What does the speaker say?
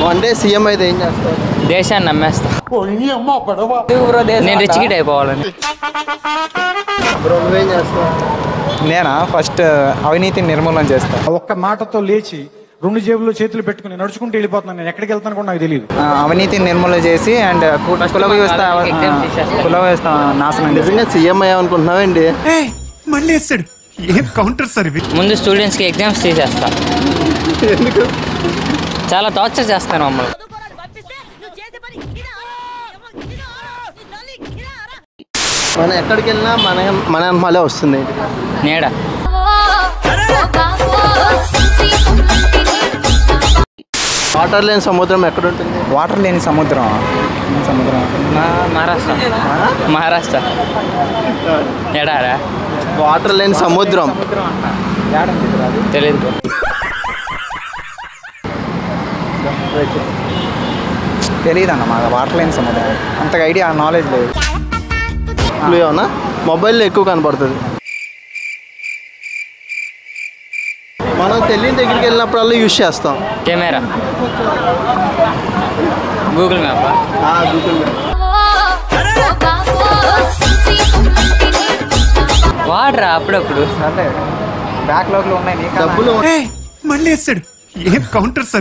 One day CM అయితే ఏం చేస్తారు? దేశాన్ని నమ్మేస్తా. నేను రిచ్ కిడ్ అయిపోవాలని. బ్రో నువ్వేం చేస్తావు? నేనా ఫస్ట్ అవినీతిని నిర్మూలన చేస్తా. ఒక్క మాటతో లేచి 2 జేబుల్లో చేతులు పెట్టుకుని నడుచుకుంటూ వెళ్ళిపోతున్నాను. నేను ఎక్కడికి వెళ్తాను కూడా నాకు తెలియదు. అవినీతిని నిర్మూలన చేసి అండ్ కుల వ్యవస్థ నాశనం. నిజంగా సీఎం అయ్యామనుకుంటున్నావేంటి? మళ్ళీ వేస్తాడు. ఏం కౌంటర్ సార్ ఇవి? ముందు స్టూడెంట్స్కి ఎగ్జామ్స్ తీసేస్తా. ఎందుకు? చాలా టార్చర్ చేస్తాను మమ్మల్ని. మనం ఎక్కడికి వెళ్ళినా మన మళ్ళీ వస్తుంది. నీడ వాటర్ లేని సముద్రం ఎక్కడ ఉంటుంది? వాటర్ లేని సముద్రం మహారాష్ట్ర. ఎడారా? వాటర్ లేని సముద్రం తెలీదు. తెలియదన్న మాకు వాటర్ లేని సముద్రం అంతగా ఐడియా నాలెడ్జ్ లేదు. ఏమన్నా మొబైల్లో ఎక్కువ కనపడుతుంది. మనం తెలియని దగ్గరికి వెళ్ళినప్పుడల్లా యూజ్ చేస్తాం. Camera, Google map. Google map. వాడరా అప్పుడప్పుడు. బ్యాక్లాగ్లో ఉన్నాయి. డబ్బులు మళ్ళీ వేస్తాడు. ఏం కౌంటర్ సార్ ఇవి?